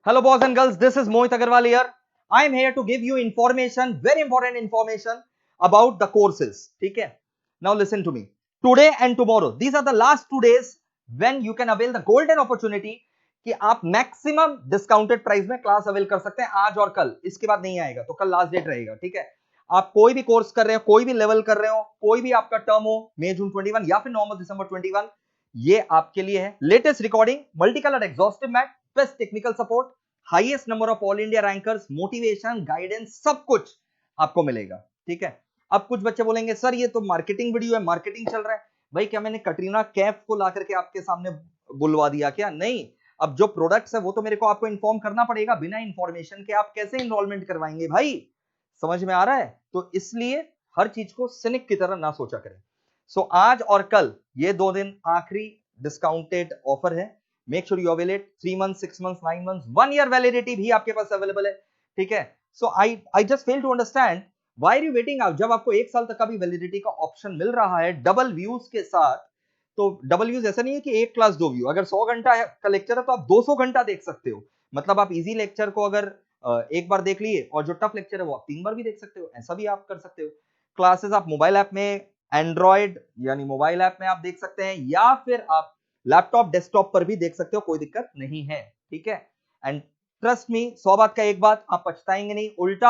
Hello boys and girls, this is Mohit Agarwal here. I am here to give you information, very important information about the courses. ठीक है? Now listen to me. Today and tomorrow, these are the last 2 days when you can avail the golden opportunity कि आप maximum discounted price में class avail कर सकते हैं आज और कल. इसके बाद नहीं आएगा, तो कल लास्ट डेट रहेगा. ठीक है? आप कोई भी कोर्स कर रहे हो, कोई भी लेवल कर रहे हो, कोई भी आपका टर्म हो, मई जून 21 या फिर नवंबर दिसंबर 21, ये आपके लिए है. Latest recording, multi colour exhaustive math, best technical support, highest number of all India rankers, motivation, guidance, सब कुछ आपको मिलेगा. ठीक है? अब कुछ बच्चे बोलेंगे सर ये तो मार्केटिंग वीडियो है, मार्केटिंग चल रहा है. भाई क्या मैंने कटरीना कैफ को ला करके आपके सामने बुलवा दिया क्या? नहीं. अब जो प्रोडक्ट्स है वो तो मेरे को आपको इन्फॉर्म करना पड़ेगा. बिना इंफॉर्मेशन के आप कैसे इनरोलमेंट करवाएंगे भाई? समझ में आ रहा है? तो इसलिए हर चीज को सिनिक की तरह ना सोचा करें. सो आज और कल ये 2 दिन आखिरी डिस्काउंटेड ऑफर है. Make sure you avail it. 3 month, 6 month, 9 month, 1 year validity भी आपके पास अवेलेबल है. ठीक है? So I just fail to understand why are you waiting out. जब आपको 1 साल तक का भी वैलिडिटी का ऑप्शन मिल रहा है डबल व्यूज के साथ, तो डबल व्यूज ऐसा नहीं है कि एक क्लास 2 व्यू. अगर 100 घंटा का लेक्चर है तो आप 200 घंटा देख सकते हो. मतलब आप इजी लेक्चर को अगर एक बार देख लिए और जो टफ लेक्चर है वो आप 3 बार भी देख सकते हो. ऐसा भी आप कर सकते हो. क्लासेस आप मोबाइल ऐप में, एंड्रॉइड यानी मोबाइल ऐप में आप देख सकते हैं, या फिर आप लैपटॉप डेस्कटॉप पर भी देख सकते हो. कोई दिक्कत नहीं है. ठीक है? एंड ट्रस्ट मी, 100 बात का एक बात, आप पछताएंगे नहीं. उल्टा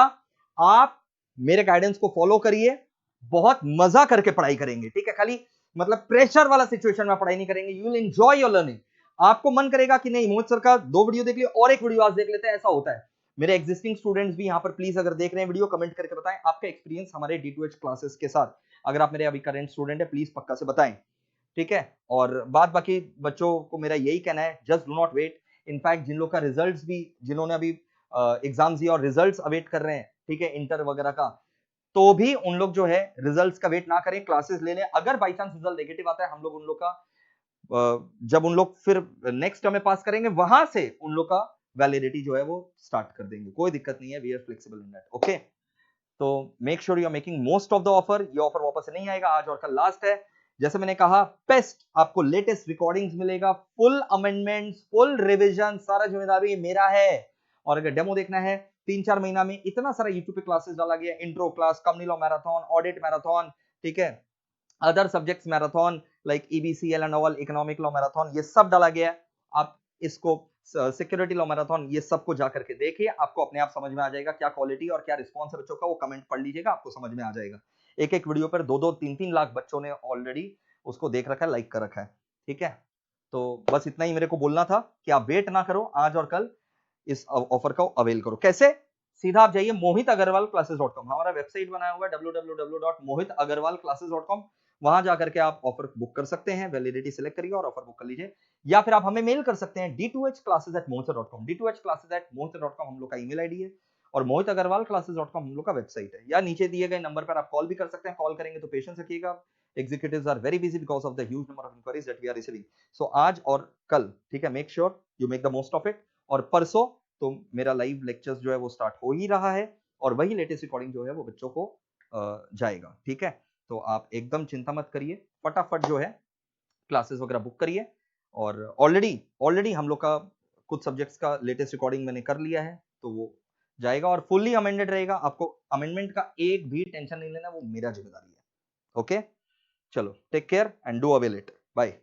आप मेरे गाइडेंस को फॉलो करिए, बहुत मजा करके पढ़ाई करेंगे. ठीक है? खाली मतलब प्रेशर वाला सिचुएशन में पढ़ाई नहीं करेंगे. You will enjoy your learning. आपको मन करेगा कि नहीं मोहित सर का 2 वीडियो देख लिया और एक वीडियो आज देख लेते हैं. ऐसा होता है. मेरे एग्जिस्टिंग स्टूडेंट्स भी यहां पर प्लीज अगर देख रहे हैं वीडियो, कमेंट करके बताएं आपका एक्सपीरियंस हमारे D2H क्लासेस के साथ. अगर आप मेरे अभी करंट स्टूडेंट है प्लीज पक्का से बताएं. ठीक है? और बाद बाकी बच्चों को मेरा यही कहना है, just do not wait. In fact जिन लोग का रिजल्ट्स भी, जिन्होंने अभी एग्जाम्स दिए और रिजल्ट्स अवेट कर रहे हैं, ठीक है, इंटर वगैरह का, तो भी उन लोग जो है रिजल्ट्स का वेट ना करें, क्लासेस ले लें. अगर बाई चांस रिजल्ट नेगेटिव आता है, हम लोग उन लोग का जब उन लोग फिर नेक्स्ट टर्म में पास करेंगे, वहां से उन लोग का वैलिडिटी जो है वो स्टार्ट कर देंगे. कोई दिक्कत नहीं है. We are flexible in that. Okay? तो make sure you are making most of the offer. ये ऑफर वापस से नहीं आएगा. आज और कल लास्ट है. जैसे मैंने कहा, बेस्ट आपको लेटेस्ट रिकॉर्डिंग्स मिलेगा, फुल अमेंडमेंट्स, फुल रिवीजन, सारा जिम्मेदारी मेरा है. और अगर डेमो देखना है, 3-4 महीना में इतना सारा यूट्यूब पे क्लासेस डाला गया. Intro class, company law marathon, audit marathon, ठीक है, other subjects marathon like EBC, L economic law marathon, ये सब डाला गया है. आप इसको सिक्योरिटी लॉ मैराथन, ये सबको जाकर के देखिए. आपको अपने आप समझ में आ जाएगा क्या क्वालिटी और क्या रिस्पॉन्स है बच्चों का. वो कमेंट पढ़ लीजिएगा, आपको समझ में आ जाएगा. एक एक वीडियो पर 2-2, 3-3 लाख बच्चों ने ऑलरेडी उसको देख रखा है, लाइक कर रखा है. ठीक है? तो बस इतना ही मेरे को बोलना था कि आप वेट ना करो, आज और कल इस ऑफर का अवेल करो. कैसे? सीधा आप जाइए mohitagarwalclasses.com. हमारा वेबसाइट बनाया हुआ है www.mohitagarwalclasses.com. वहां जाकर के आप ऑफर बुक कर सकते हैं. वैलिडिटी सिलेक्ट करिए और ऑफर बुक कर लीजिए. या फिर आप हमें मेल कर सकते हैं d2hclasses@mohit.com. d2hclasses@mohit.com हम लोग का ईमेल आईडी है और mohitagarwalclasses.com हम लोग का वेबसाइट है. या नीचे दिए गए नंबर पर आप कॉल भी कर सकते हैं. कॉल करेंगे तो पेशेंस रखिएगा. Executives are very busy because of the huge number of inquiries that we are receiving. So आज और कल, ठीक है, make sure you make the most of it. और परसों तो मेरा लाइव लेक्चर्स जो है वो स्टार्ट हो ही रहा है और वही लेटेस्ट रिकॉर्डिंग जो है वो बच्चों को जाएगा. ठीक है? तो आप एकदम चिंता मत करिए, फटाफट जो है क्लासेस वगैरह बुक करिए. और ऑलरेडी हम लोग का कुछ सब्जेक्ट्स का लेटेस्ट रिकॉर्डिंग मैंने कर लिया है, तो वो जाएगा और फुल्ली अमेंडेड रहेगा. आपको अमेंडमेंट का एक भी टेंशन नहीं लेना, वो मेरा जिम्मेदारी है. ओके? चलो, take care and do avail it. Bye.